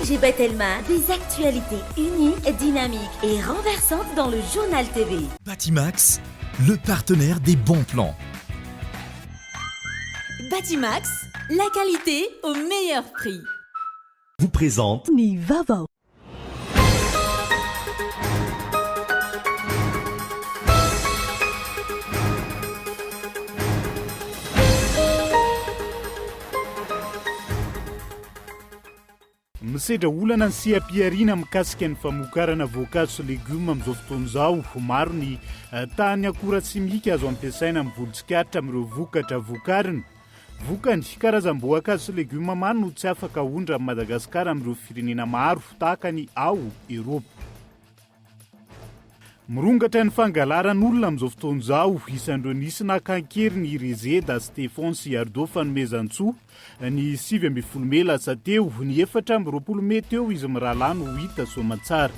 MGB Telma, des actualités uniques, dynamiques et renversantes dans le journal TV. Batimax, le partenaire des bons plans. Batimax, la qualité au meilleur prix. Vous présente Ni Vava. Misedra olana ny siam-piariana mikasika ny famokarana voankazo sy legioma amin'izao fotoan'izao. Maro ny tany akora simika azo ampiasaina amin'ny volontsikaritra amin'ireo vokatra vokariny. Vokany karazam-boankazo sy legioma maro no tsy afaka ahondra amin'ny Madagasikara amin'ireo firenena maro tahaka ny ao Eropa. Mirongatra ny fangalaran'olona amin'izao fotoan'izao, isan'ireo nisy nakankery ny Rezeda Stefan sy Ardo fanomezan-tsoa ny 7 Mey lasa teo, ny 4 Mey teo izy mirahalahy no hita soamantsara.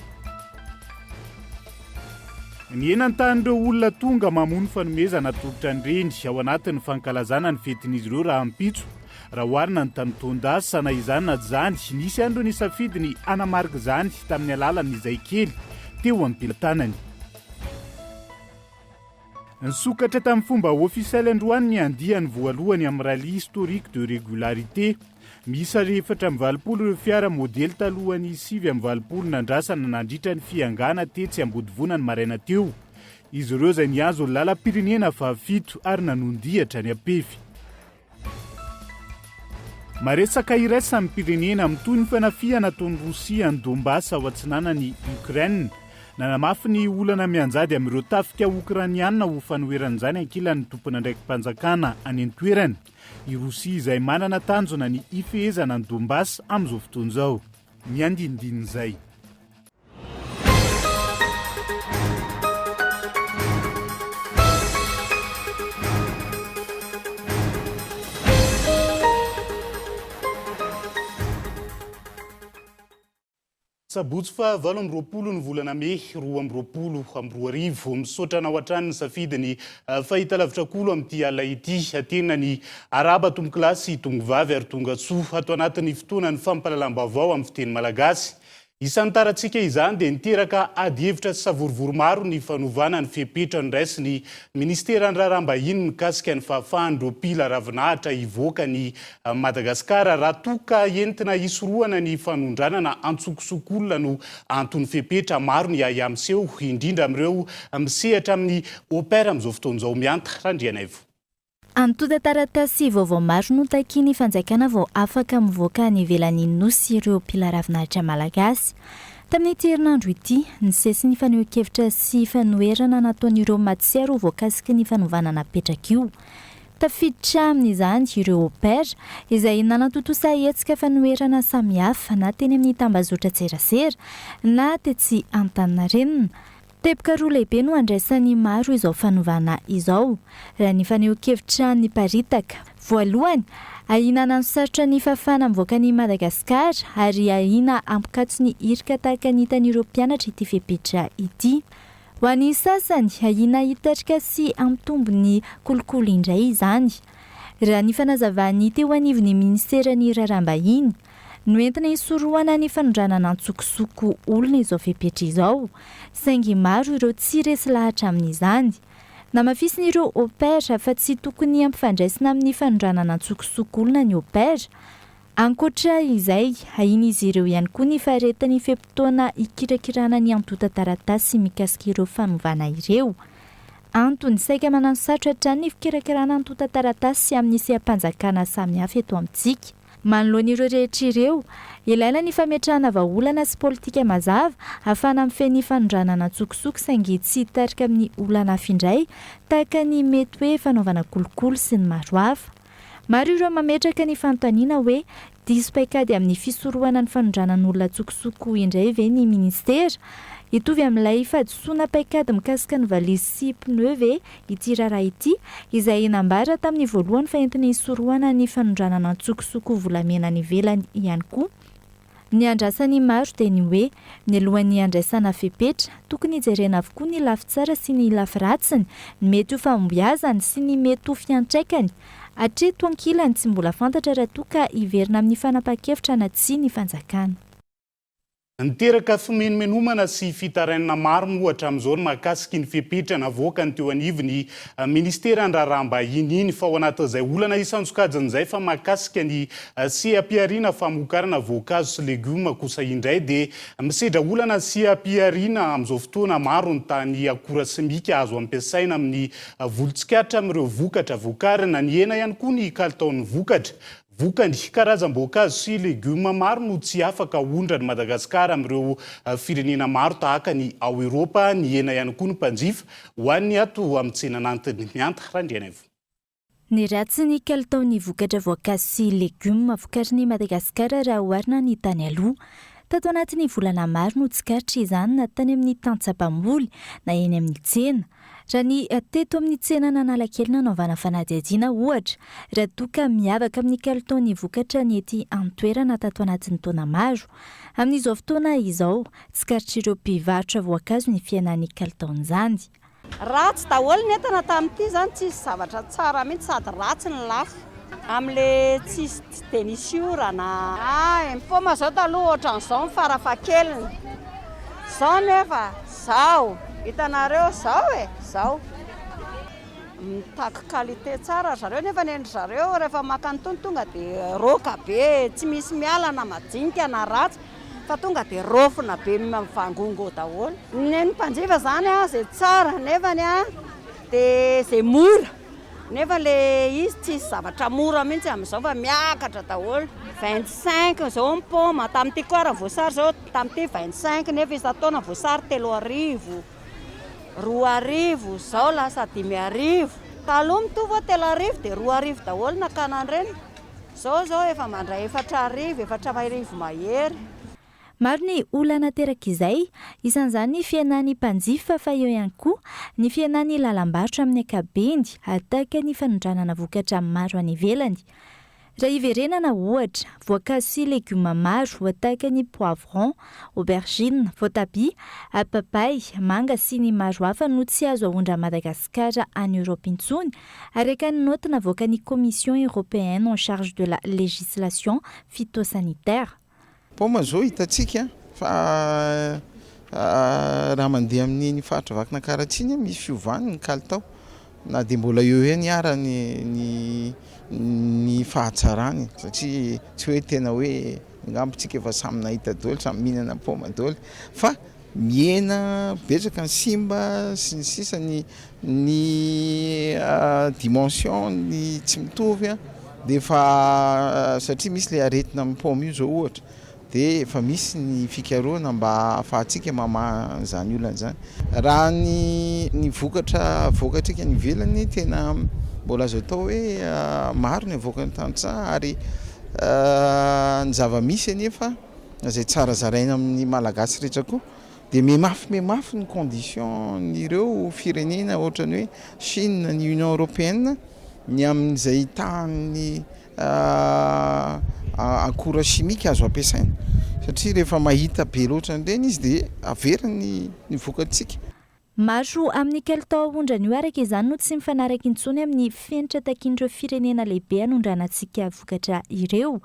Ny enan-tan'ireo olona tonga mamono fanomezana tongotra an'ireny ao anatin'ny fankalazana ny fetin'izy ireo raha ampitso. Raha oharina ny tamin-tondasy sana izany na zany, nisy andro nisafidy ny anamarika izany tamin'ny alalan'izay kely teo am-pilatanany. Nisokatra tamin'ny fomba ofisialy androany ny andiany voalohany amin'ny rally historique de régularité. Miisa 420 ireo fiara modely talohan'ny 720 nandrasana nandritra ny fiangana tetsy Ambodivona ny maraina teo. Izy ireo izay niazo lalam-pirenena fahavito ary nanondihatra ny ampefy. Maresaka iraisany pirenena amin'ny toy ny fanafiana ataon'ny Rosia ny Donbass ao atsinanan'ny Ukraine. Nanamafy ny olana mianjady amin'ireo tafika Ukrainiana ho fanoheran'izany ankilan'ny tompona ndraikim-panjakana any an-toerany. I Rosia izay manana tanjona ny ifehezana ny Donbass amin'izao fotoan'izao. Miandindin'izay. Sabotsy fa 20 ny volana Mey 2024 misaotra na ohatrany ny safidy ny fahitalavitrakolo amin'ity alina ity atena ny araba tombokilasy tongovavy ary tongatsoa ato anatin'ny fotoana ny fampahalalam-baovao amin'ny fiteny malagasy. Isan'ny tarantsika izany dia niteraka ady hevitra sy savorovoro maro ny fanovana ny fepetra niraisy ny ministera ny raharaham-bahiny mikasika ny fahafahan'ireo mpila ravinahitra hivoaka ny Madagasikara raha toka entina hisorohana ny fanondranana antsokosokolona no antony fepetra maro ny ayamseho indrindra amin'ireo misehatra amin'ny opera amin'izao fotoan'izao mianta randrianaivo. Antota taratasy vaovao maro no takiany fanjakana vao afaka mivoaka ny ivelan'ny nosy ireo mpila ravinahitra malagasy. Tamin'ity herinandro ity, ny sesy ny fanehoan-kevitra sy fanoherana nataon'ireo matsiaro voakasika ny fanovana napetraka io. Tafiditra amin'izany ireo opera izay nanatotosa hetsika fanoherana samihafa na teny amin'ny tambazotra tserasera na tetsy Antaninarenina. Teboka roa lehibe no andraisan'ny maro izao fanovana izao. Raha ny fanehoan-kevitra ny paritaka. Voalohany, ahinana ny sarotra ny fafana mivoaka ny Madagasikara ary ahina ampikatso ny irika tahaka ny hitan'ireo mpianatra ity fepetra ity. Ho an'ny sasany, ahina hitarika sy ampitombo ny kolokolo indray izany. Raha ny fanazavany teo anivon'ny ministeran'ny raharaham-bahiny, noentina hisorohana ny fanondranana antsokosoko olona izao fepetra izao, saingy maro ireo tsy resy lahatra amin'izany. Namafisiny ireo opera fa tsy tokony ampifandraisina amin'ny fanondranana antsokosoko olona ny opera. Ankoatra izay, ahina izy ireo ihany koa ny faharetany fempotoana ikirakirana ny antota taratasy mikasika ireo fanovana ireo. Antony saika manano sarotra hatrany ny fikirakirana antota taratasy amin'ny seha-panjakana samihafa eto amintsika. Manoloan'ireo rehetra ireo, ilaina ny fametrahana vahaolana sy politika mazava ahafahana mifehy ny fanondranana antsokosoko saingy tsy hitarika amin'ny olana hafa indray tahaka ny mety hoe fanaovana kolokolo sy ny maro hafa. Maro ireo mametraka ny fanontaniana hoe diso paikady amin'ny fisorohana ny fanondranan'olona antsokosoko indray ve ny ministera. Itovy amin'ilay fahadisoana paikady mikasika ny valizy sy pneu ve ity raharaha ity izay nambara tamin'ny voalohany fa entina hisorohana ny fanondranana antsokosoko volamena ny ivelany ihany koa. Ny andrasan'ny maro dia ny hoe ny alohan'ny andraisana fepetra tokony hijerena avokoa ny lafy tsara sy ny lafy ratsiny, ny mety ho fahombiazany sy ny mety ho fiantraikany. Hatreto ankilany tsy mbola fantatra raha toa ka hiverina amin'ny fanapa-kevitra na tsy ny fanjakana. Niteraka fimenomenomana sy fitarainana maro ohatra amin'izao ny mahakasiky ny fipetrana avoaka ny teo anivony ministera andraraham-bahiny iny fa ao anatin'izay olana isanjokajin'izay fa mahakasika ny seha-piariana famokarana voankazo sy legioma kosa indray dia misedra olana seha-piariana amin'izao fotoana maro ny tany akora simika azo ampiasaina amin'ny volon-tsikatra amin'ireo vokatra vokarina ny hena ihany koa ny kalitaon'ny vokatra. Vokany karazam-boankazo sy legioma maro no tsy afaka ondrany Madagasikara amin'ireo firenena maro tahaka ny ao Eropa, ny hena ihany koa ny mpanjifa ho an'ny ato amin'ny tsenanantiny mianta randriana ivo. Ny ratsy ny kalitaon'ny vokatra voankazo sy legioma vokarin'i Madagasikara raha oharina ny tany aloha. Tato anatin'ny volana maro no tsikaritry izany na tany amin'ny tany-tsapamboly na eny amin'ny tsena. Raha ny teto amin'ny tsena n'Analakely nanaovana fanadihadiana ohatra, raha toka miavaka amin'ny kalitaon'ny vokatra ny ety an-toerana tato anatin'ny taona maro. Amin'izao fotoana izao, tsikaritry ireo mpivarotra voankazo ny fiainan'ny kalitaon'izany. Ratsy daholo ny entana tamin'ity zany tsisy zavatra tsara mihitsy sady ratsy ny lafo. Amin'le tsisy dia nisy orana. Paoma zao taloha ohatran'izao ny farafahakeliny. Zao nefa, zao. Hitanareo zao zao. Mitaky qualité tsara zareo nefa ny zareo rehefa makany tonga dia roka be, tsy misy miala na madinika na ratsy fa tonga dia rofina be mivangongo daholo. Ny mpanjifa zany zay tsara nefa dia zay mora. Nefa le izy tsisy zavatra mora mihitsy amin'izao fa miakatra daholo. 25 zao ny paoma, tamin'ity koa raha voasary zao tamin'ity 25 nefa isan-taona voasary 3,000. 2,000 zao lasa 5,000. Taloha mitovy 3,000 dia 2,000 daholo nakanan'ireny. Zao efa mandray 4,000, 4,000 mahery. Maro ny olana teraka izay, isan'izany ny fiainan'ny mpanjifa fa eo ihany koa ny fiainan'ny lalam-barotra amin'ny akabendy hataka ny fanondranana vokatra maro any ivelany. Raha iverenana ohatra, voankazo sy legioma maro hataka ny poivron, aubergine, voatabia, papay, manga sy ny maro hafa no tsy azo ahondra Madagasikara any Europe intsony, araka ny note navoaka ny Commission européenne en charge de la législation phytosanitaire. Paoma zao hitantsika fa raha mandeha amin'ny faritra vakina Karatsiny misy fiovany ny kalitao na dia mbola eo ny ara ny fahatsarany satria tsy hoe tena hoe ngambontsika efa samy nahita daholo samy mihinana paoma daholo fa miena betsaka ny simba sy ny sisa ny dimension ny tsy mitovy dia fa satria misy le aretina amin'ny paoma io zao ohatra dia efa misy ny fikaroana mba ahafahantsika mamaha izany olana izany. Raha ny vokatra avoakatsika ny ivelany tena mbola azo atao hoe maro ny avoaka ny tantsaha ary ny zava-misy anefa izay tsara zaraina amin'ny malagasy rehetra koa dia mihamafy ny condition n'ireo firenena ohatrany hoe Chine, ny Union européenne ny amin'izay tany akora chimique azo ampiasaina satria rehefa mahita be loatra an'ireny izy dia averiny ny vokatsika. Maro amin'ny kalitao ahondrana io araka izany no tsy mifanaraka intsony amin'ny fenitra takin'ireo firenena lehibe hanondranantsika vokatra ireo.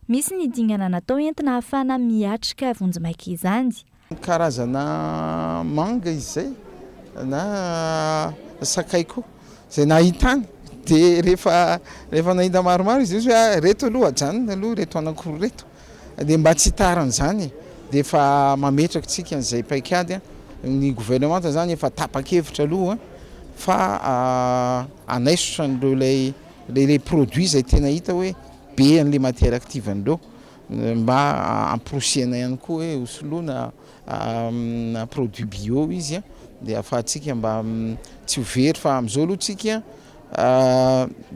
Misy ny dingana natao entina ahafahana miatrika vonjimaiky izany. Karazana manga izay na sakay koa izay nahitany dia rehefa nahita maromaro izy hoe reto aloha ajanona aloha reto anankiroa reto dia mba tsy taran'izany dia efa mametraka tsika n'izay paikady ny gouvernement zany efa tapa-kevitra aloha fa anaisotra n'ireo le produit izay tena hita hoe be an'le matière active an'ireo mba amporosiana ihany koa hoe hosoloana produit bio izy dia ahafahantsika mba tsy ho very fa amin'izao aloha tsika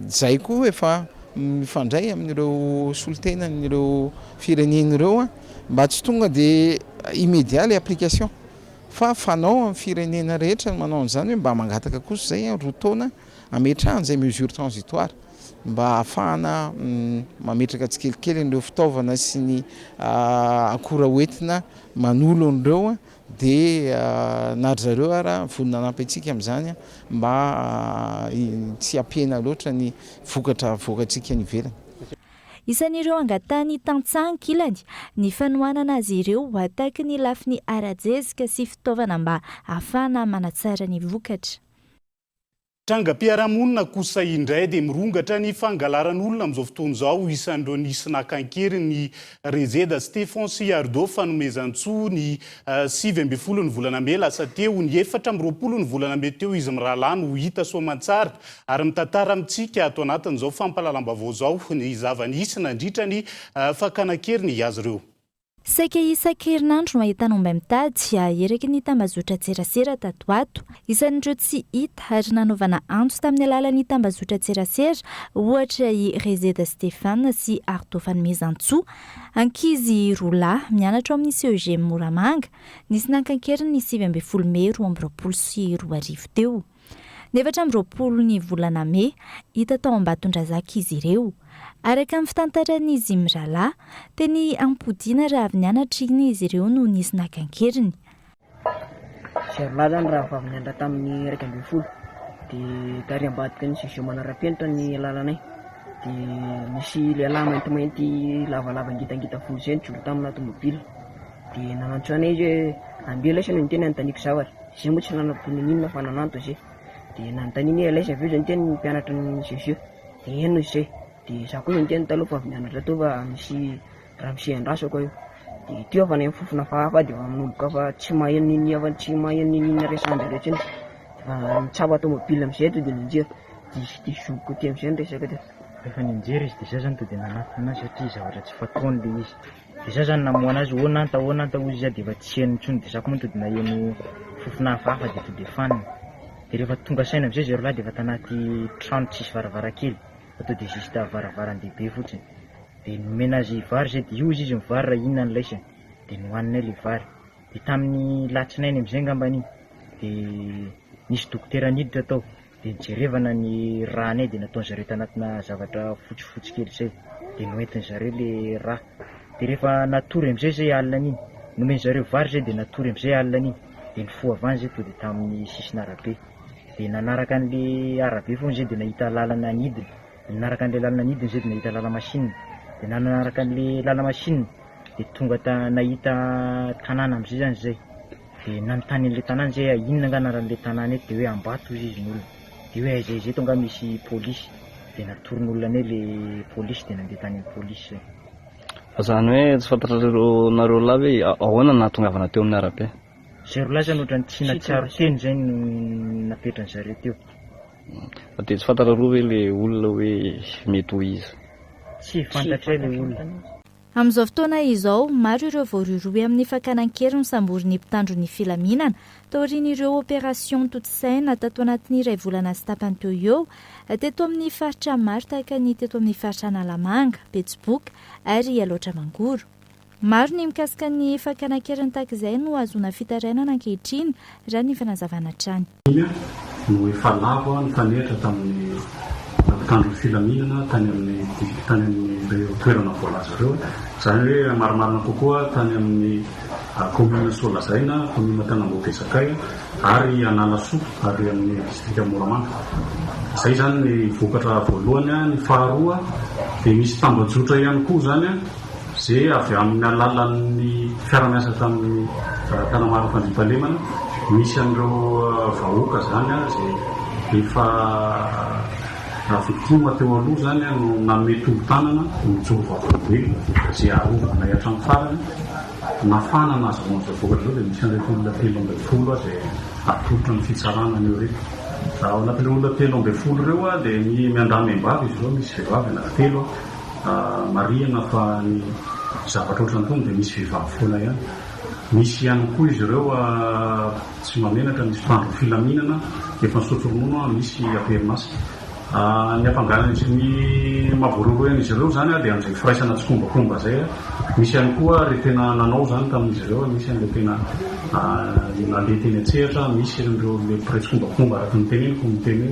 zay koa efa mifandray amin'ireo solotena n'ireo firenena ireo mba tsy tonga dia immédiat le application fa fanao amin'ny firenena rehetra manao an'izany hoe mba mangataka kosa zay roa taona ametrahany zay mesure transitoire mba ahafahana mametraka tsikelikely an'ireo fitaovana sy ny akora hoentina manolo an'ireo dia nary zareo ara vonina anampy antsika amin'izany mba tsy ampihana loatra ny vokatra avoakatsika ny ivelany. Isan'ireo angatany tantsanika ilany ny fanohanana azy ireo ho ataky ny lafiny ara-jezika sy fitaovana mba ahafahana manatsara ny vokatra. Trangam-piarahamonina kosa indray dia mirongatra ny fangalaran'olona amin'izao fotoana izao isan'ireo nisy nakankery ny Rezeda Stefan sy Ardo fanomezan-tsoa ny 7 ny volana May lasa teo ny 4 ny volana May teo izy mirahalahy no hita soamantsara ary mitantara amintsika ato anatin'izao fampahalalam-baovao izao ny zava-nisy nandritra ny fakanakery ny azy ireo. Saika isan-kerinandro no ahitana omby mitady eraky ny tambazotra tserasera tato ato. Isan'ireo tsy hita ary nanaovana antso tamin'ny alalan'ny tambazotra tserasera ohatra i Rezeda Stefan sy Ardo fanomezan-tsoa. Ankizy roalahy mianatra amin'ny CEG Moramanga nisy nankankery ny 7 May 2020 sy 2020 teo. Ny 4 ny volana May hita tao Ambatondrazaka izy ireo. Araka amin'ny fitantaran'izy mirahalahy, teny ampodiana raha avy nianatra iny izy ireo no nisy nakankeriny. Serolahy zany raha avy nianatra tamin'ny 20 dia tary ambadika ny CEG Manarapenitra ny lalanay. Dia misy lehilahy maintimainty lavalava ngitangita folo zay nijoro tamina tomobily. Dia nanantso anay izy hoe andeha laisana ny teny anontaniako zavatra. Izay moa tsy nanam-pony ninona fa nananto izay. Dia nanontaniany hoe laisa avy eo zany teny ny mpianatra ny CEG. Dia eno izay. Dia za koa ny teny taloha fa avy nianatra teo fa misy raha misy andrasako io. Dia teo fa ny fofona fahafa dia manomboka fa tsy maheno ninona tsy maheno ninona resandra rehetra iny. Fa mitsaba tomobily amin'izay to dia ninjera. Dia zokiko ty amin'izay ny resaka teo. Rehefa ninjera izy dia zay zany to dia nanatona satria zavatra tsy fataony le izy. Dia zay zany namoana azy hoananta hozy izy dia efa tsy heno intsony dia za koa moa to dia naheno fofona hafahafa dia to dia faniny. Dia rehefa tonga saina amin'izay zay roalahy dia efa tanaty trano tsisy varavarakely. Atao dia zista varavaran-dehibe fotsiny. Dia nomena azy vary zay dia io izy mivary raha inona ny laisany. Dia nohaninay ilay vary. Dia tamin'ny latsinainy amin'izay ngambany dia nisy dokotera niditra tao. Dia nijerevana ny ranay dia nataony zareo tanatina zavatra fotsifotsy kely izay. Dia noentiny zareo ilay rà. Dia rehefa natory amin'izay zay alina iny. Nomeny zareo vary zay dia natory amin'izay alina iny. Dia ny foavany zay to dia tamin'ny sisiny arabe. Dia nanaraka an'ilay arabe foana zay dia nahita lalana nidina. Nanaraka an'ilay lalana nidina zay dia nahita lala masinina. Dia nanaraka an'ilay lala masinina dia tonga nahita tanàna amin'izay zany zay. Dia nanontany an'ilay tanàna zay inona nga anaran'ilay tanàna eto dia hoe Ambato izy n'olona. Dia hoe aiza tonga misy polisy. Dia natorin'olona anay ilay polisy dia nandeha tany amin'ny polisy zay. Zany hoe tsy fantatrareo nareo lahy hoe ahoana nahatongavana teo amin'ny arabe? Zay roalahy zany ohatrany tsy natsiaro teny zay no napetrany zareo teo. Dia tsy fantatrareo hoe ilay olona hoe mety ho izy? Tsy fantatra ilay olona. Amin'izao fotoana izao, maro ireo voarohirohy amin'ny fakanankera ny samborin'ny mpitandro ny filaminana taorian'ireo opération Totosaina tato anatin'ny iray volana sy tapany teo eo, teto amin'ny faritra maro tahaka ny teto amin'ny faritra Analamanga, Betsiboka ary Alaotra Mangoro. Maro ny mikasika ny fakanankera tahaka izay no azona fitarainana ankehitriny raha ny fanazavana trany. No efa lavo ny fanehitra tamin'ny mpitandro filaminana tany amin'ny toerana voalaza ireo. Izany hoe marimarina kokoa tany amin'ny komina Solazaina, komina Tanamboka Sakay ary Analasoa ary amin'ny distrika Moramanga. Izay zany ny vokatra voalohany. Ny faharoa dia misy tambajotra ihany koa zany izay avy amin'ny alalan'ny fiara-miasa tamin'ny Tanamaro Fandriampahalemana. Misy an'ireo vahoaka zany izay efa victime teo aloha zany no nanome tolo-tanana mijoro vaventy izay arovana hatrany farany. Nafanana azy vonjy vokatra zao dia misy an'ireo olona 3 izay atolotra ny fitsarana an'io reto. Ao anatin'ireo olona 3 ireo dia miandramy am-bavy izy ireo, misy vehivavy anaky 3 marihana fa ny zavatra ohatrany tony dia misy vehivavy foana ihany. Misy ihany koa izy ireo tsy mamenatra, misy mpitandro filaminana efa nisotro ronono, misy aperinasa. Ny ampangalana ny mahavoaroany izy ireo zany dia amin'izay firaisana tsy kombakomba zay. Misy ihany koa re tena nanao zany tamin'izy ireo, misy an'ilay tena nandeha teny an-tsehatra, misy ireo le mpiray kombakomba araka ny teneniko ny teny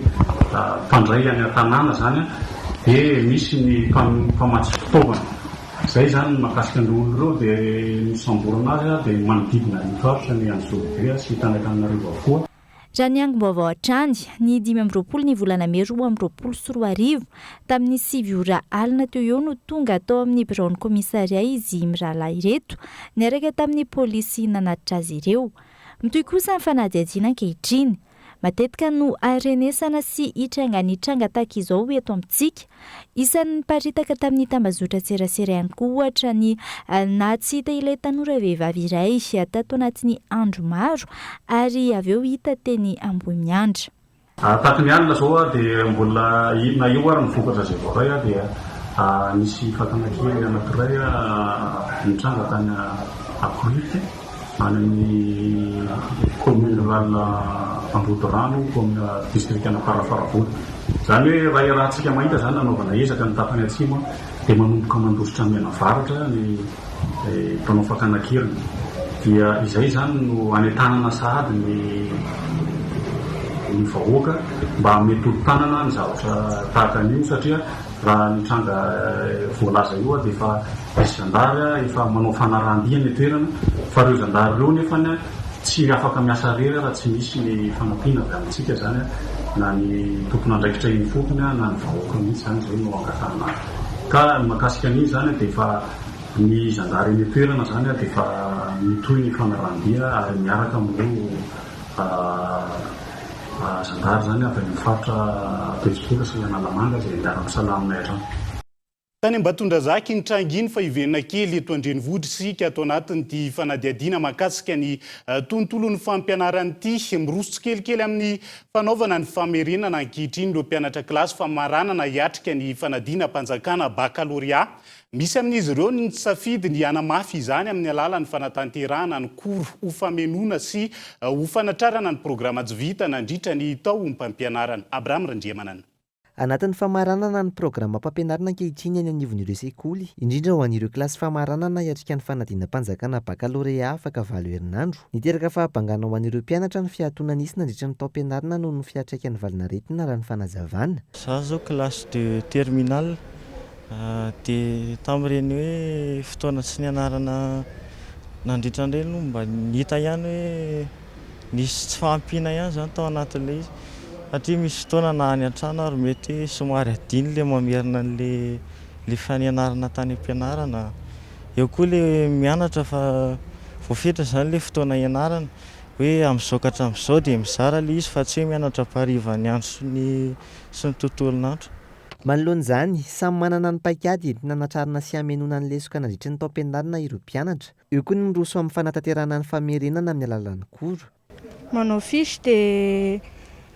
mpandray any an-tanàna zany, dia misy ny mpamatsy fitaovana. Zay zany mahakasika ny olona ireo dia misamborana azy dia manodidina ny faritra ny Anjozobe sy Tananarivo avokoa. raha ny angom-baovao hatrany ny 20 ny volana May 2024 tamin'ny 7 ora alina teo eo no tonga tao amin'ny biraon'ny komisaria izy mirahalahy ireto niaraka tamin'ny polisy nanatitra azy ireo. Mitoy kosa ny fanadihadiana ankehitriny. Matetika no arenesana sy hitrangany tranga tahaka izao eto amintsika. Isan'ny paritaka tamin'ny tambazotra serasera ihany koa ohatra ny natsy hita ilay tanora vehivavy iray tato anatin'ny andro maro ary avy eo hita teny Ambohimiandra. Tahaka ny alina zao dia mbola na io ary nivokatra zay vao ray dia nisy fatana kely anankiray nitranga tany Akority any amin'ny commune rurale Ambohidrano commune district Anamparafaravoly. Zany hoe raha rahantsika mahita zany nanaovana ezaka ny tapany atsimo dia manomboka mandositra Menavaratra ny mpanao fakana kely. Dia izay zany no anetanana sahady ny vahoaka mba hametolo-tanana ny zavatra tahaka an'io satria raha nitranga voalaza io dia efa misy zandary efa manao fanarandia ny toerana fa ireo zandary ireo nefa tsy afaka miasa rery raha tsy misy ny fanampiana avy amintsika zany na ny tompon'andraikitra iny fokony na ny vahoaka mihitsy zany zay no angatahana. Ka mahakasika an'iny zany dia efa ny zandary ny toerana zany dia efa mitohy ny fanarandia ary miaraka amin'ireo zandary zany avy amin'ny faritra Betsipoka sy Analamanga izay miara-misalamina hatrany. Tany Ambatondrazaka ny tranginy fa hivenina kely eto Andrenivohitra sika atao anatin'ity fanadihadiana mahakasika ny tontolon'ny fampianaran'ity miroso kelikely amin'ny fanaovana ny famerenana ankehitriny ireo mpianatra kilasy fa maranana hiatrika ny fanadihana-mpanjakana baccalauréat. Misy amin'izy ireo ny safidy ny hanamafy izany amin'ny alalan'ny fanatanterahana ny koro ho famenoana sy ho fanatrarana ny programa jovita nandritra ny tao mpampianarana. Abraham Randriamanana. Anatin'ny famaranana ny programa mpampianarana ankehitriny any anivon'ireo sekoly, indrindra ho an'ireo kilasy famaranana hiatrika ny fanadihana-mpanjakana baccalauréat afaka 7 herinandro. Niteraka fahabangana ho an'ireo mpianatra ny fiatoana nisy nandritra ny taom-pianarana noho ny fiatraikan'ny valinaretina raha ny fanazavana. Za zao classe de terminal dia tamin'ireny hoe fotoana tsy nianarana nandritra ireny no mba nita ihany hoe nisy tsy fahampiana ihany zany tao anatin'ilay izy. Satria misy fotoana na any an-trano ary mety somary adiny ilay mamerina le fanianarana tany am-pianarana. Eo koa ilay mianatra fa voafetra zany ilay fotoana ianarana hoe amin'izao ka hatramin'izao dia mizara ilay izy fa tsy hoe mianatra pariva ny andro sy ny tontolon'andro. Manoloan'izany, samy manana ny paikady entina hanatrarana sy hamenoana ny lesoka nandritra ny taom-pianarana ireo mpianatra. Eo koa ny miroso amin'ny fanatanterahana ny famerenana amin'ny alalan'ny koro. Manao fiche dia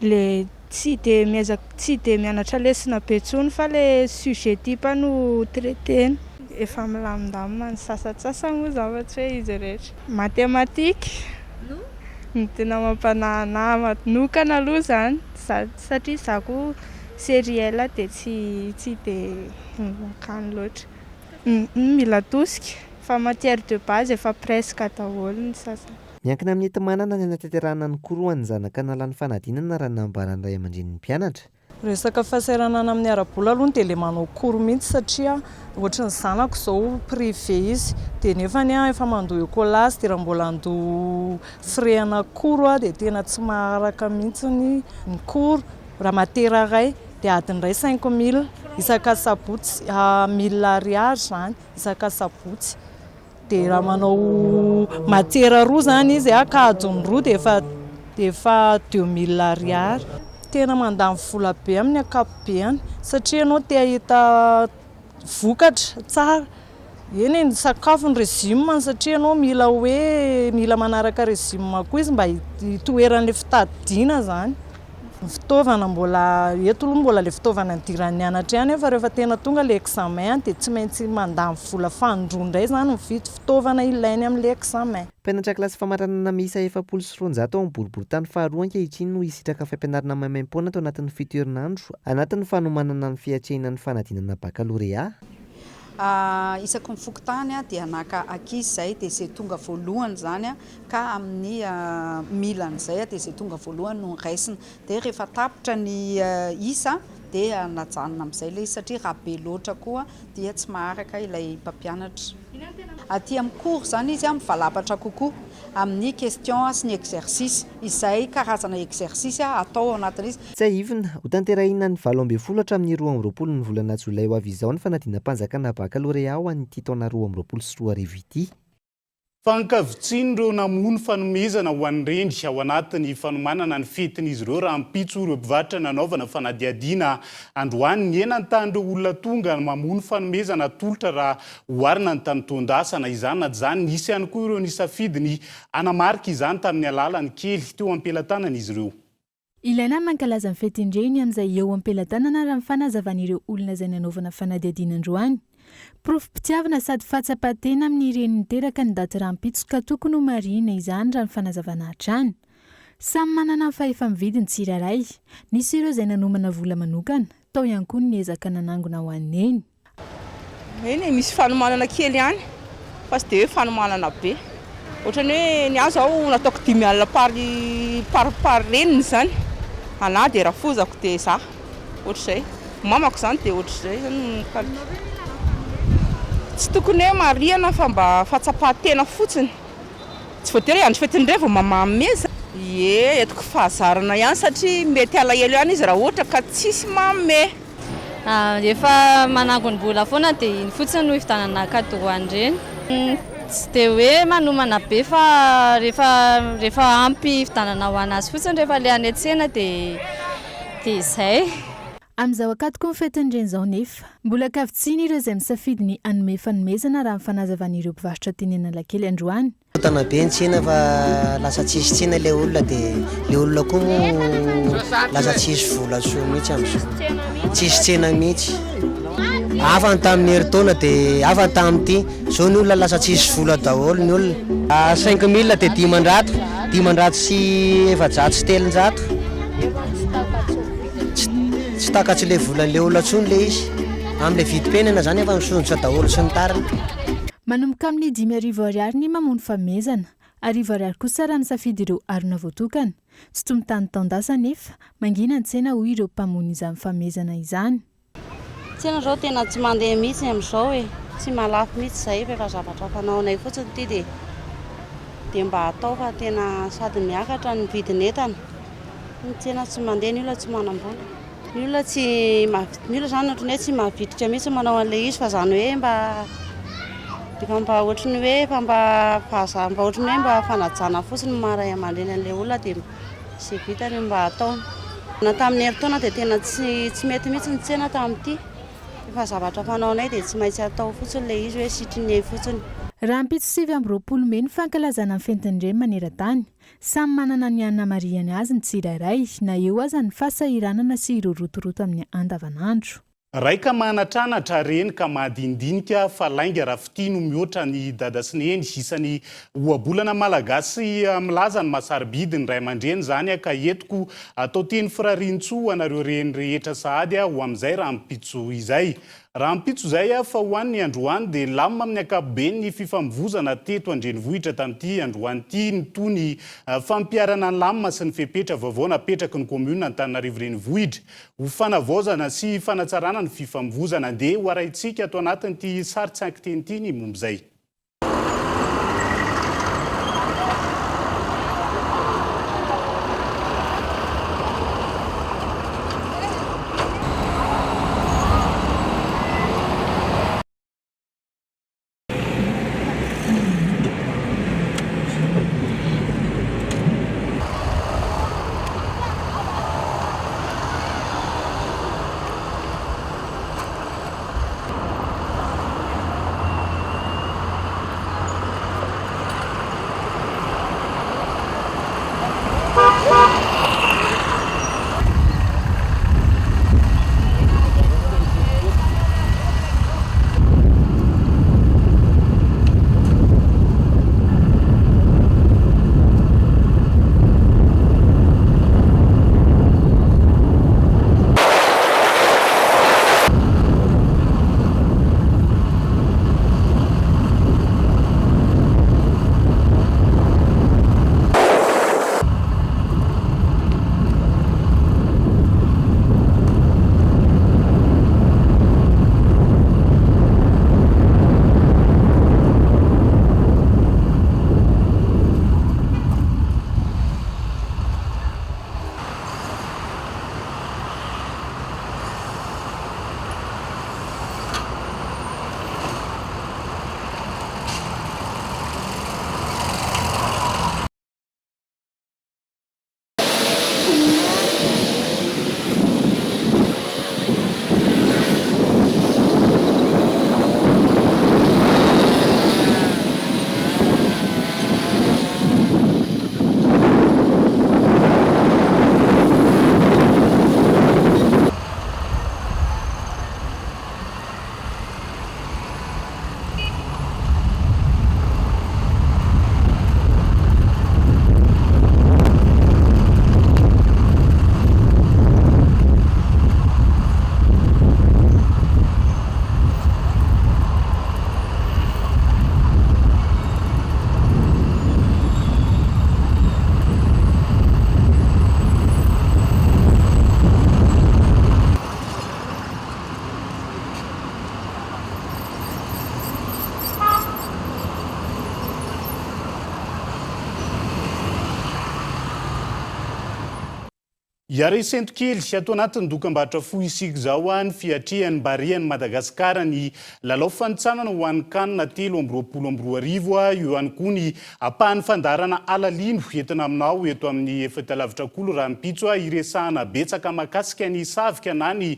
le tsy dia mianatra lesona be intsony fa le sujet type no traitena. Efa milamindamina ny sasatsasa moa zavatra hoe izy rehetra. Matematika no tena mampanahy manokana aloha zany satria zako sériel dia tsy dia makany loatra. Mila tosika fa matière de base efa presque daholo ny sasany. Miankina amin'ny entimanana ny anatanterahana ny koro ny zanaka nalan'ny fanadinana raha nambarany ray aman-drenin'ny mpianatra. Resaka fahasahiranana amin'ny ara-bola aloha dia ilay manao koro mihitsy satria ohatry ny zanako izao privé izy dia nefa efa mandoa écolazy dia raha mbola andoa frais ana koro dia tena tsy maharaka mihitsy ny koro. Raha matera ray dia adiny ray 5 000 isaka sabotsy 1000 ariary zany isaka sabotsy. Dia raha manao matera roa zany izy akadiny roa dia efa 2000 ariary. Tena mandany vola be amin'ny ankapobeny satria ianao te ahita vokatra tsara. Eny ny sakafo ny régime satria ianao mila manaraka régime koa izy mba hitoeran'ilay fitadidiana zany. Fitaovana mbola eto aloha mbola ilay fitaovana nidiran'ny nianatra ihany fa rehefa tena tonga ilay examen dia tsy maintsy mandany vola fandroa indray zany mividy fitaovana ilainy amin'ilay examen. Mpianatra kilasy famaranana miisa 790 ao amin'ny boriboritany faharoa ankehitriny no hisitraka fampianarana maimaim-poana tao anatin'ny 7 herinandro anatin'ny fanomanana ny fiatrehana ny fanadinana baccalauréat. Isaky mifoky tany dia naka ankizy izay dia izay tonga voalohany zany ka amin'ny milan'izay dia izay tonga voalohany no raisina. Dia rehefa tapitra ny isa dia najanona amin'izay ilay satria raha be loatra koa dia tsy maharaka ilay mpampianatra. Aty amin'ny cours zany izy mivalapatra kokoa amin'ny question sy ny exercice izay karazana exercice atao anatin'izy. Tsy ahivina ho tanterahina ny 20 hatramin'ny 12 ny volana jolay ho avy izao ny fanadinam-panjakana baccalauréat ho an'ity taona 2024 ity. Fankavitsiny ireo namono fanomezana ho an'ny rendy ao anatin'ny fanomanana ny fetin'izy ireo raha ampitso ireo mpivarotra nanaovana fanadiadiana androany ny enan-tan'ireo olona tonga mamono fanomezana tolotra raha hoarina ny tany tondasana izany na zany nisy ihany koa ireo nisafidiny anamarika izany tamin'ny alalan'ny kely teo am-pelatanana izy ireo. Ilaina mankalaza ny fetindreny amin'izay eo am-pelatanana raha mifanazavan'ireo olona izay nanaovana fanadiadiana androany. Profim-pitiavana sady fahatsapatena amin'ireny niteraka ny daty rahampitso ka tokony ho marina izany raha ny fanazavana hatrany. Samy manana ny fahefa-mividy ny tsirairay. Nisy ireo izay nanomana vola manokana, tao ihany koa ny ezaka nanangona ho aneny. Eny misy fanomanana kely ihany fa tsy dia hoe fanomanana be. Ohatrany hoe ny azo aho nataoko 10 alina par reniny zany. Anahy dia rafozako dia za. Ohatr'izay. Mamako zany dia ohatr'izay zany. Tsy tokony hoe mariana fa mba fahatsapatena fotsiny. Tsy voatery andro fetindray vao mamameza. Ie, etiko fahazarana ihany satria mety alahelo ihany izy raha ohatra ka tsisy mame. Efa manangona vola foana dia iny fotsiny no hivitanana cadeau andreny. Tsy dia hoe manomana be fa rehefa ampy hivitanana ho anazy fotsiny rehefa le any an-tsena dia izay. Amin'izao akatoko ny fetin'ireny izao nefa mbola kavitsiana ireo izay misafidy ny hanome fanomezana raha mifanazavan'ireo mpivarotra teny Analakely androany. Tana be ny tsena fa lasa tsisy tsena ilay olona dia ilay olona koa moa lasa tsisy vola soa mihitsy amin'izao. Tsisy tsena mihitsy. Hafa ny tamin'ny herintaona dia hafa ny tamin'ity. Izao ny olona lasa tsisy vola daholo ny olona. 5 000 dia 500 sy 700 sy 300. Tsy takatsy ilay volan'ilay olona tsony ilay izy. Amin'ilay vidim-penana zany efa misondrotra daholo sy ny tariny. Manomboka amin'ny 5,000 ariary ny mamono fanomezana. 10,000 ariary kosa raha misafidy ireo arona voatokana. Tsy toy ny tany taondasa nefa mangina ny tsena hoy ireo mpamony izany fanomezana izany. Tsena zao tena tsy mandeha mihitsy amin'izao hoe tsy malafo mihitsy izay fa efa zavatra fanaonay fotsiny ity dia mba atao fa tena sady miakatra ny vidin'entana. Ny tsena tsy mandeha, ny olona tsy manam-bola. Ny olona zany ohatrany hoe tsy mahavitrika mihitsy manao an'ilay izy fa zany hoe mba ohatrany hoe ohatrany hoe mba fanajana fotsiny maray aman-dreny an'ilay olona dia tsy vitany mba atao. Na tamin'ny herintaona dia tena tsy mety mihitsy ny tsena tamin'ity. Efa zavatra fanaonay dia tsy maintsy atao fotsiny ilay izy hoe sitriny fotsiny. Raha ampitso 7 Mei ny fankalazana ny fetin'ireny maneran-tany. Samy manana ny anamariany azy ny tsirairay na eo aza ny fahasahiranana sy ireo rotoroto amin'ny andavanandro. Raika manatranatra reny ka madindinika fa lainga rafitino mihoatra ny dada sy ny eny isany ohabolana malagasy milaza ny masaribidi ny ray aman-dreny zany ka etiko atao teny firarintsoa anareo reny rehetra sahady ho amin'izay raha ampitso izay. Raha ampitso izay fa ho an'ny androany dia lamina amin'ny ankapobeny ny fifamivozana teto andrenivohitra tamin'ity androany ity ny toy ny fampiarana ny lamina sy ny fepetra vaovao napetraky ny komuna ny Antananarivo renivohitra ho fanavaozana sy fanatsarana ny fifamivozana dia ho arahintsika ato anatin'ity sary tsy ankiteny ity ny momba izay. Iare sento kely ato anatin'ny dokam-barotra fohy isika zao ny fiatrehan'ny barian'i Madagasikara ny lalao fanitsanana ho an'ny kanina 3-20 io ihany koa ny apahan'ny fandarana alalino entina aminao eto amin'ny efatalavitrakolo raha mipitso iresahana betsaka makasika ny savika na ny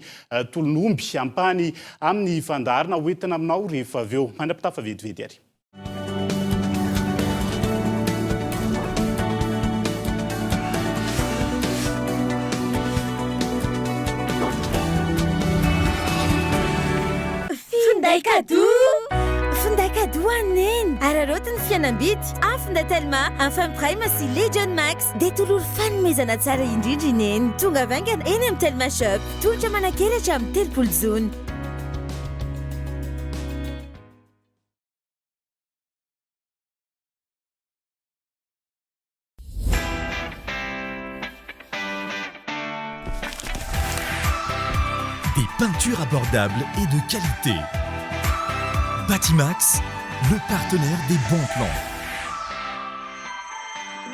tolonomby ampahany amin'ny fandarana hoentina aminao rehefa avy eo mandrapitafa vetivety ary. Finday cadeau aneny ararotiny fianam-bidy afinday Telma amifampiray masy Legion Max dia tololo fanomezana tsara indrindra ineny tonga vaingana eny amin'ny Telma Shop tolotra manakely hatramin'ny 30 zona. Des peintures abordables et de qualité. Batimax, le partenaire des bons plans.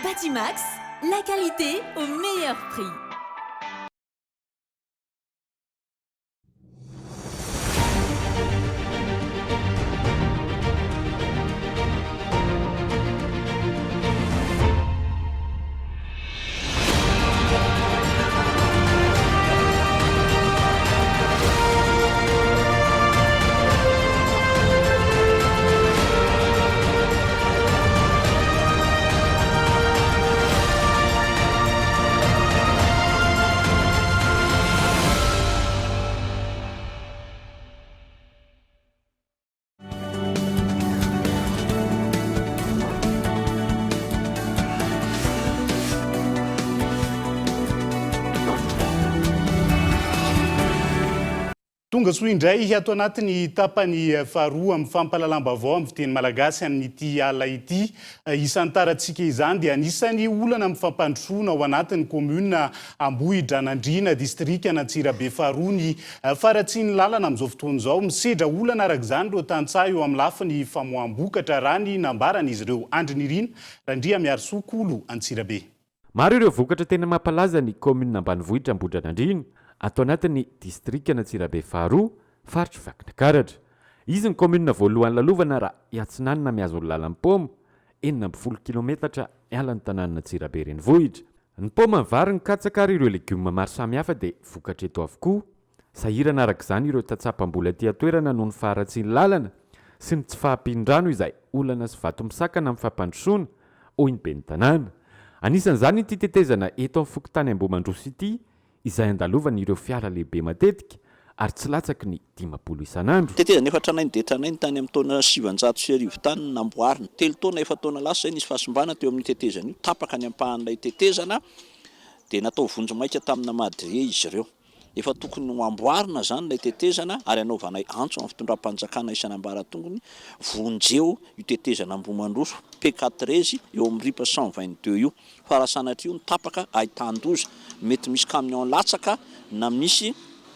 Batimax, la qualité au meilleur prix. Tonga soa indray ato anatin'ny tapany faharoa amin'ny fampalalam-baovao amin'ny fiteny malagasy amin'ity ala ity isan'ny tarantsika izany dia anisany olana amin'ny fampandrosoana ao anatin'ny komuna Ambohidranandriana distrika Antsirabe faharoa ny faratsiany lalana amin'izao fotoana izao misedra olana arak'izany ireo tantsaha eo amin'ny lafiny famoaham-bokatra raha ny nambaran'izy ireo Andrinirina Randria Miarisoa Kolo Antsirabe. Maro ireo vokatra tena mampalaza ny komuna Ambanivohitra Ambohidranandriana atao anatin'ny distrika Antsirabe faharoa faritra Vakinakaratra. Izy ny komuna voalohany lalovana raha iatsinanana miazo ny lalan'ny paoma 40 kilometatra ialan'ny tanàna Antsirabe renivohitra. Ny paoma vary ny katsaka ary ireo legioma maro samihafa dia vokatra eto avokoa. Sahirana arak'izany ireo tatsapam-bola aty atoerana noho ny faharatsiany lalana sy ny tsy fahampian-drano izay olana sy vato misakana amin'ny fampandrosoana hoy ny ben'ny tanàna. Anisan'izany ity tetezana eto amin'ny fokontany Ambohimandroso ity izay andalovany ireo fiara lehibe matetika ary tsy latsaky ny 50 isan'andro. Tetezana efa tranainy dia tranainy tany amin'ny taona 700 tany namboarina. 3 taona efa taona lasa izay nisy fahasombana teo amin'ny tetezana io tapaka ny ampahan'ilay tetezana dia natao vonjomaika tamina Madrie izy ireo. Efa tokony ho amboarina zany ilay tetezana ary anaovanay antso amin'ny fitondram-panjakana isan'ambaratongony vonjeo io tetezana Ambohimandroso P4 eo amin'ny ripa 122 io fa raha sanatria ny tapaka ahitan-doza mety misy camion latsaka na misy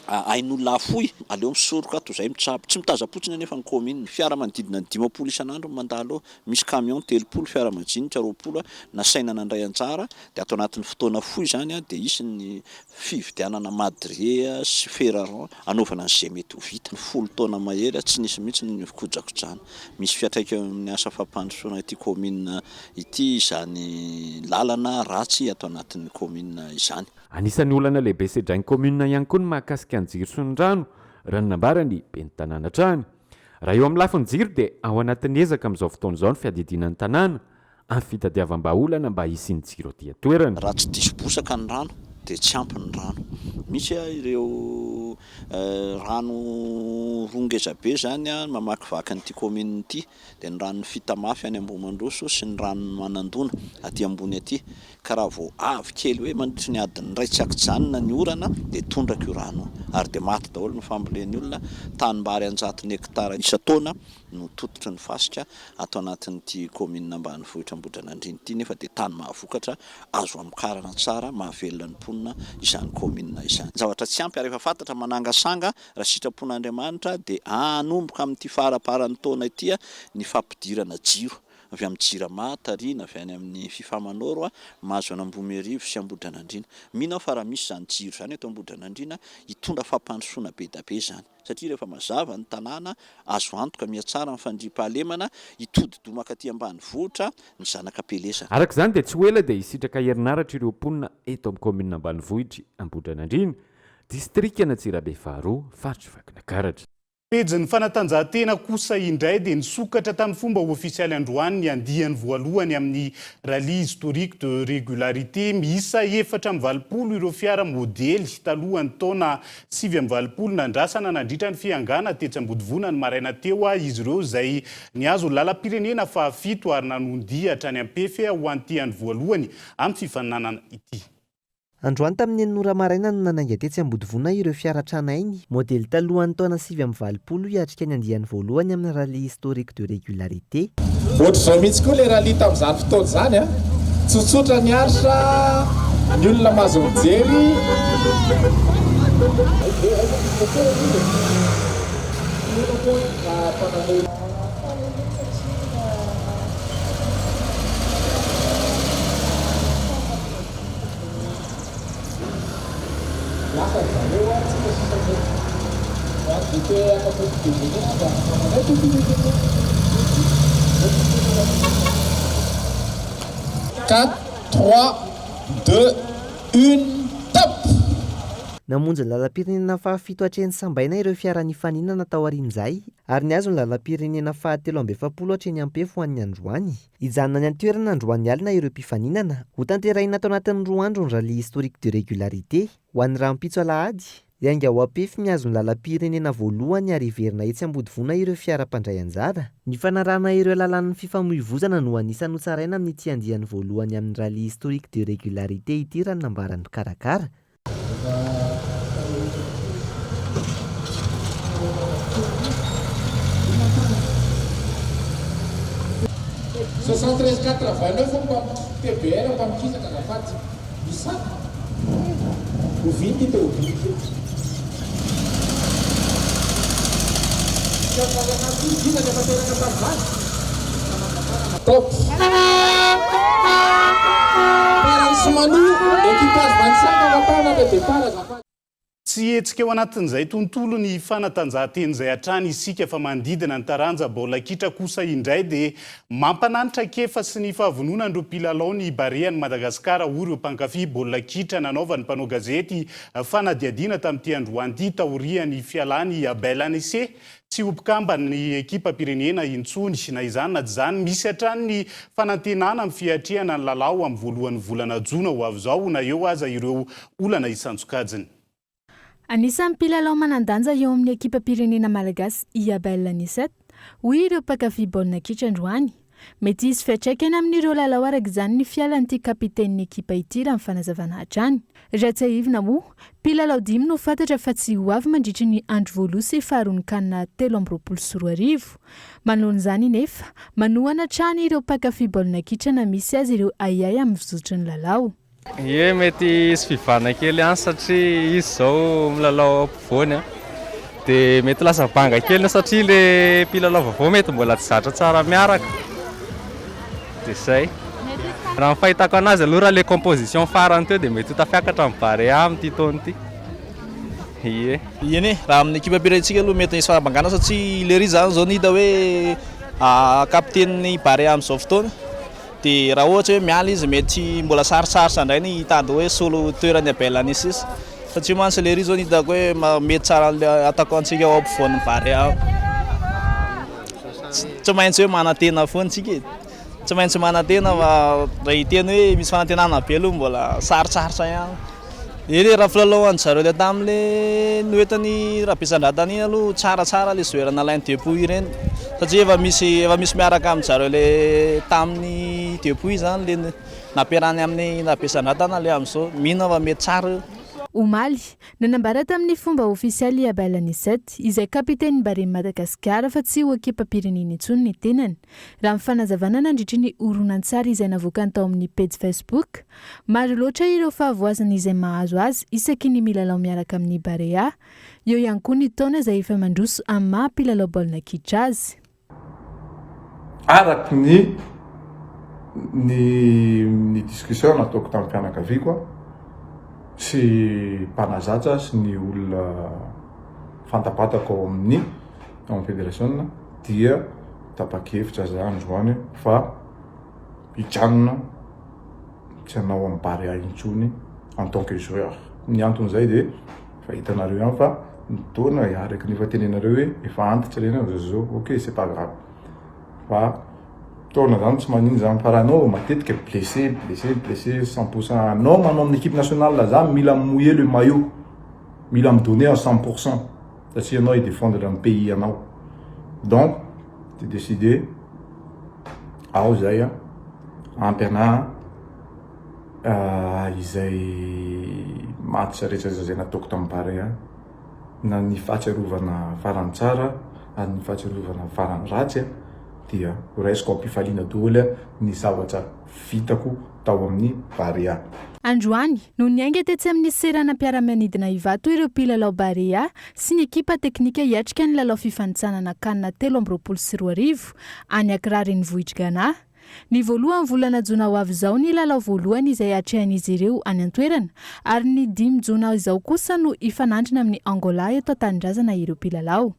ain'olona afoy aleo misoroka toy izay mitsabo tsy mitazapotsiny anefa ny komina fiara manodidina ny 50 isan'andro mandalo misy camion 30 fiara majinika 20 nasaina nandray anjara dia atao anatin'ny fotoana fohy zany dia isy ny fividianana Madrie sy Ferraron anaovana an'izay mety ho vita. 10 taona mahery tsy nisy mihitsy ny kojakojana misy fiatraika amin'ny asa fampandrosoana ity komina ity izany lalana ratsy atao anatin'ny komina izany. Anisan'ny olana lehibe sedrainy komuna ihany koa ny mahakasika ny jiro sy ny rano raha ny nambarany ben'ny tanàna trany. Raha eo amin'ny lafiny jiro dia ao anatin'ny ezaka amin'izao fotoana izao ny fiadidinan'ny tanàna amin'ny fitadiavam-baolana mba hisy ny jiro aty atoerana. Raha tsy diso bosaka ny rano dia tsy ampy ny rano. Misy ireo rano rongezabe zany mamakivaky n'ity komina ity dia ny ranon'ny fitamafy any Ambohimandroso sy ny ranon'ny Manandona aty ambony aty ka raha vao avy kely hoe mandritry ny adiny iray tsy akijanona ny orana dia tondraka io rano ary dia maty daholo ny famboleny olona tanimbary 100 hektara isa-taona no tototry ny fasika atao anatin'ity komina Ambanivohitra Ambohidranandriana ity nefa dia tany mahavokatra azo amokarana tsara mahavelona ny mponina izany komina izany. Zavatra tsy ampy ary efa fantatra manangasanga raha sitrapon'Andriamanitra dia anomboka amin'ity faraparan'ny taona ity ny fampidirana jiro avy amin'ny Jirama, Tarina, avy any amin'ny Fifamanoro, mahazo an'Ambohimehirivo sy Ambodranandriana. Mino fa raha misy zany jiro zany eto Ambodranandriana hitondra fampandrosoana be da be zany. Satria rehefa mazava ny tanàna azo antoka miatsara ny fandriam-pahalemana hitodi-domaka aty ambanivohitra ny zanaka pelesana. Araka izany dia tsy ho ela dia hisitraka herinaratra ireo mponina eto amin'ny commune ambanivohitra Ambodranandriana, distrikana Antsirabe faharoa, faritra Vakinakaratra. Pejin'ny fanatanjahantena kosa indray dia nisokatra tamin'ny fomba ofisialy androany ny andiany voalohany amin'ny rallye historique de régularité miisa 420 ireo fiara modely talohan'ny taona 720 nandrasana nandritra ny fiangana tetsy Ambodivona ny maraina teo izy ireo izay niazo lalam-pirenena fahafito ary nanondia hatrany ampefy ho antiany voalohany amin'ny fifaninanana ity. Androany tamin'ny Nora Maraina no nanainga tetsy Ambodivona ireo fiara tranainy modely talohan'ny taona 720 hiatrika ny andiany voalohany amin'ny rallye historique de régularité. Ohatr'izao mihitsy koa ilay rallye tamin'izany fotoana izany a, tsotsotra ny aritra ny olona mahazo mijery. Namonjy ny lalam-pirenena fahafito hatreny Sambaina ireo fiara nifaninana tao aorian'izay ary niazo ny lalam-pirenena fahatelo amby efapolo hatreny ampefo ho an'ny Androany. Hijanona ny antoerana Androany alina ireo mpifaninana ho tanterahina tao anatin'ny 2 andro ny rallye historique de régularité ho an'ny rahampitso alahady. Iainga ho ampefy miazo ny lalam-pirenena voalohany ary iverina etsy Ambodivona ireo fiara mpandray anjara. Ny fanarahana ireo lalan'ny fifamoivoizana no anisany hotsaraina amin'ny ity andiany voalohany amin'ny rallye historique de régularité ity raha nambaran'ny mpikarakara. 73-89 TBR mpamikisaka azafady misaka ovinty teo ovinty top paransymanu équipage 25 mapana le départ azafady. Tsy hetsika eo anatin'izay tontolo ny fanatanjahantena izay hatrany isika fa mandidina ny taranja baolina kitra kosa indray dia mampananitra kefa sy ny fahavononan'ireo mpilalao ny Barea ny Madagasikara hoy ireo mpankafy baolina kitra nanaovan'ny mpanao gazety fanadihadiana tamin'ity androany ity taorian'ny fialany Abel Anese tsy hopikamba ny ekipa pirenena intsony na izany na tsy izany misy hatrany ny fanantenana amin'ny fiatrehana ny lalao amin'ny voalohan'ny volana Jona ho avy izao na eo aza ireo olana isantsokajiny. Anisan'ny mpilalao manan-danja eo amin'ny ekipa pirenena malagasy Abel Anese hoy ireo mpankafy baolina kitra androany. Mety hisy fiantraikany amin'ireo lalao araka izany ny fialan'ity kapiten'ny ekipa ity raha ny fanazavana hatrany. Ratsahivina moa, mpilalao 5 no fantatra fa tsy ho avy mandritra ny andro voaloha sy faharoa ny kanina 7-24. Manoloan'izany nefa, manohana hatrany ireo mpankafy baolina kitra na misy azy ireo ayay amin'ny fizotry ny lalao. Ie mety hisy fivana kely any satria izy zao milalao ampovoany dia mety lasa banga kely satria le mpilalao vaovao mety mbola tsy zatra tsara miaraka dia izay. Raha ny fahitako anazy aloha raha le composition farany teo dia mety ho tafiakatra amin'ny Barea amin'ity taona ity. Ie. Eny raha amin'ny ekipa pirentsika aloha mety hisy fahabangana satria le ry zany zao ny hita hoe kapiten'ny Barea amin'izao fotoana. Dia raha ohatra hoe miala izy mety mbola sarosarotra indray ny hitady hoe solo toerany Abel Anese satria mantsy le ry zao ny hitako hoe mety tsara atako antsika ao ampovoan'ny Barea. Tsy maintsy hoe manantena foana antsika. Tsy maintsy manantena raha hiteny hoe misy fanantenana be aloha mbola sarosarotra ihany. Eny raha filalaoan'ny zareo le tamin'le noetany Rabesandrata iny aloha tsaratsara le zoerana Alain Depuis ireny satria efa misy miaraka amin'ny zareo le tamin'ny Depuis zany le nampiarahany amin'ny Rabesandrata na le amin'izao mino fa mety tsara. Omaly nanambara tamin'ny fomba ofisialy Abel Anese izay kapiten'ny Barea Madagasikara fa tsy ho ekipa pirenena intsony ny tenany. Raha ny fanazavana nandritra ny horonan-tsary izay navoakany tao amin'ny page Facebook, maro loatra ireo fahavoazana izay mahazo azy isaky ny milalao miaraka amin'ny Barea, eo ihany koa ny taona izay efa mandroso amin'ny maha mpilalao baolina kitra azy. Araky ny ny discussion nataoko tamin'ny mpianakaviako sy mpanazatra sy ny olona fantapatako ao amin'ny fédération dia tapa-kevitra za androany fa hijanona tsy hanao amin'ny Barea intsony en tant que joueur. Ny anton'izay dia fa hitanareo ihany fa nitaona araka nefa tenenareo hoe efa antitra reny zao ok c'est pas grave fa taona zany tsy manino zany fa raha anao matetika blessé 100%. Anao manao amin'ny équipe nationale za mila mouiller le maillot, mila me donner à 100% satria anao défendre le pays anao. Donc j'ai décidé ao zay ampy ana izay match rehetra zay nataoko tamin'ny Barea, na ny fahatsiarovana farany tsara na ny fahatsiarovana farany ratsy dia raisiko ampifaliana daholo ny zavatra vitako tao amin'ny Barea. Androany no niainga tetsy amin'ny seranam-piaramanidina Ivato ireo mpilalao Barea sy ny ekipa teknika hiatrika ny lalao fifanitsanana kanina 2024 any Ankirariny Vohitra. Ny voalohany volana Jona ho avy izao ny lalao voalohany izay atrehan'izy ireo any an-toerana ary ny 5 Jona izao kosa no ifanandrina amin'ny Angola eto an-tanindrazana ireo mpilalao.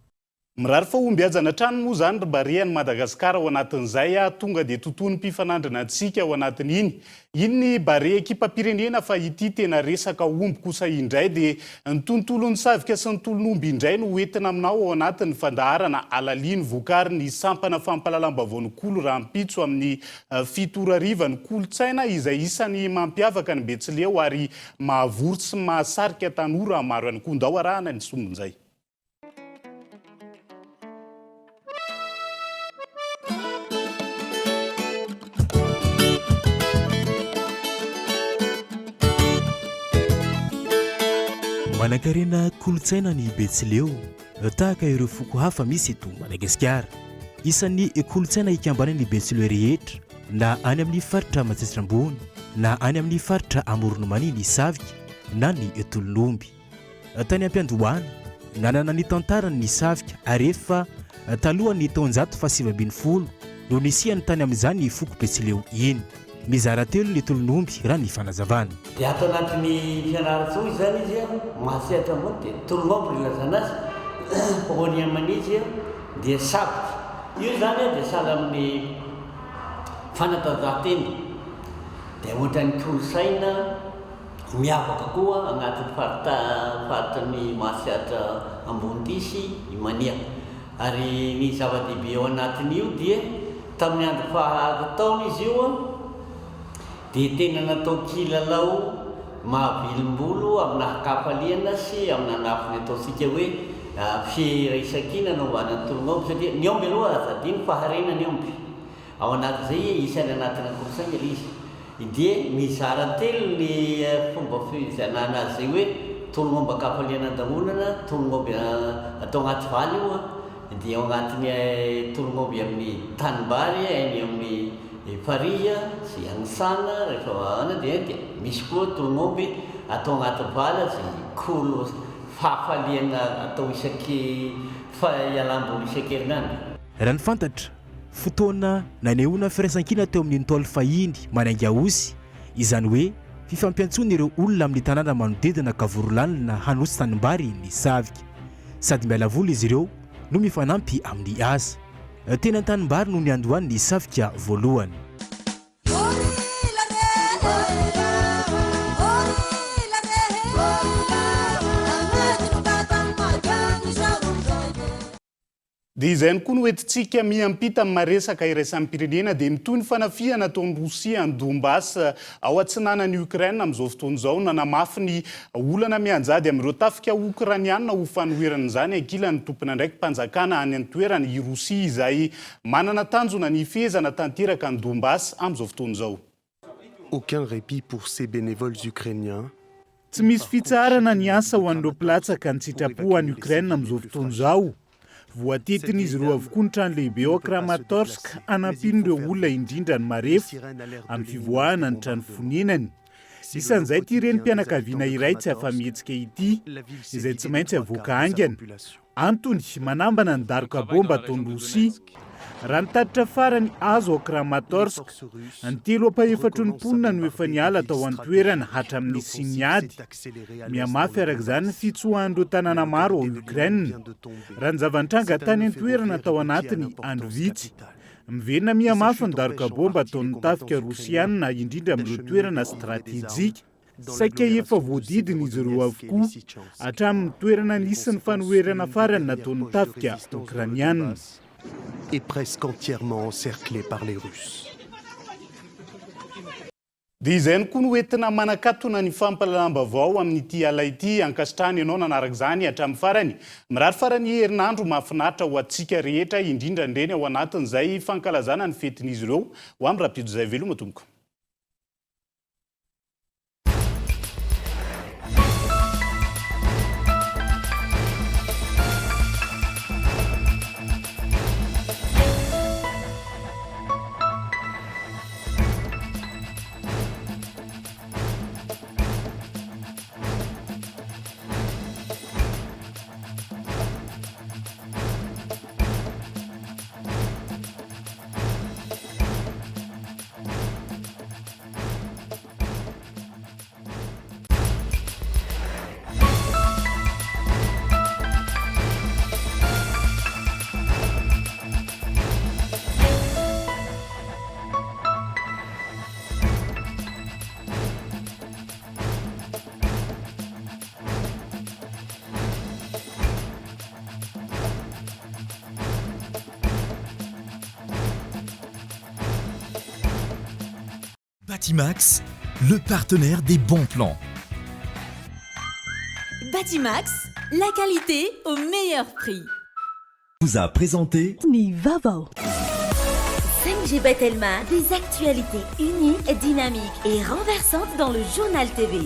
Mirary fa omby ajana trano moa zany ry Barea ny Madagasikara ao anatin'izay tonga dia totoany mpifanandrina antsika ao anatin'iny. Iny Barea ekipa pirenena fa ity tena resaka omby kosa indray dia ny tontolon'ny savika sy ny tolon'omby indray no hoentina aminao ao anatin'ny fandaharana Alaliny Vokary ny sampana fampahalalam-bavon'olo raha mpitso amin'ny 7 ny kolotsaina izay isany mampiavaka ny Betsileo ary mahavory sy mahasarika tanora maro ihany koa. Ndao arahana ny sombon'izay. Manan-karena kolotsaina ny Betsileo tahaka ireo foko hafa misy eto Madagasikara. Isan'ny kolotsaina ikambanan'ny Betsileo rehetra na any amin'ny faritra Matsisitra ambony na any amin'ny faritra Amoron'Many ny savika na ny tolon'omby. Tany am-piandohana nanana ny tantarany ny savika ary efa talohan'ny taonjato fa 770 no nisihany tany amin'izany ny foko Betsileo iny. Mizara telo ny tolon'omby raha ny fanazavana. Dia ato anatin'ny fianarantsoa izany izy mahasehatra moa dia tolon'omby ilazana azy hoany amin'izy dia savika. Io zany dia sahala amin'ny fanatanjahantena dia ohatran'ny kolosaina miavaka koa agnatin'ny faritany mahasehatra Ambondisy Imania. Ary ny zava-dehibe ao anatin'io dia tamin'ny andro fahataona izy io dia tena natao kilalao mahavilim-bolo amina hakafaliana sy amina nafiny ataontsika hoe firaisakina naovana ny tolon'omby satria ny omby aloha azadiny faharena ny omby ao anatin'izay isany anatina kolosaina ilay izy. Dia mizara telo ny fomba fizanana azy zay hoe tolon'omby hakafaliana an-damonana, tolon'omby atao anaty valy io dia ao anatin'ny tolon'omby amin'ny tanimbary eny amin'ny Faria sy Anisana rehefa ana dia misy koa tolon'omby atao anaty vala zay kolo fahafaliana atao isaky ialam-boly isan-kerinandro. Raha ny fantatra fotoana nanehoana firaisan-kina teo amin'ny Ntaolo fahiny manainga osy izany hoe fifampiantsona ireo olona amin'ny tanàna manodidina Kavorolanina hanosy tanimbary ny savika sady miala voly izy ireo no mifanampy amin'ny asa. Tena tanimbary no niandohany ny savika voalohany. Dia izay koa no entintsika miampita amin'ny maresaka iraisan'ny pirenena dia mitoy ny fanafihana ataon'ny Rosia any Donbass ao atsinanan'ny Ukraine amin'izao fotoana izao nanamafy ny olana mianjady amin'ireo tafika Ukrainiana ho fanoherana izany ankilan'ny tompona ndraiky mpanjakana any an-toerana i Rosia izay manana tanjona ny fehezana tanteraka ny Donbass amin'izao fotoana izao. Aucun répit pour ces bénévoles ukrainiens. Tsy misy fitsarana ny asa ho an'ireo mpilatsaka ny sitrapo any Ukraine amin'izao fotoana izao. Voatetin'izy ireo avokoa ny trano lehibe ao Kramatorsk anampin'ireo olona indrindra ny marefo amin'ny fivoahana ny trano foninany. Isan'izay ity renim-pianakaviana iray tsy afa-mihetsika ity izay tsy maintsy avoaka aingana. Antony manambana ny daroka bomba ataon'ny Rosia. raha nitatitra farany azo Kramatorsk antelo apa-efatra ny mponina no efa niala tao an-toerana hatramin'ny siniady miamafy araka izany ny fitsoahan'ireo tanàna maro ao Ukraine raha ny zavantranga tany an-toerana tao anatiny andro vitsy miverina miamafy ny daroka bomba ataon'ny tafika rosiana indrindra amin'ireo toerana stratejika saika efa voadidina izy ireo avokoa hatramin'ny toerana nisy ny fanoherana farany nataon'ny tafika ukrainiana est presque entièrement encerclé par les Russes. Dia izay ny koa no entina manakatona ny fampalalam-baovao amin'ity ala ity ankasitrahany ianao nanaraka izany hatramin'ny farany mirary farany herinandro mahafinaritra ho antsika rehetra indrindra indreny ao anatin'izay fankalazana ny fetin'izy ireo ho amin'ny rapido izay veloma tompoko. Batimax, le partenaire des bons plans. Batimax, la qualité au meilleur prix. Vous a présenté Nivavo. 5G Telma, des actualités uniques, dynamiques et renversantes dans le journal TV.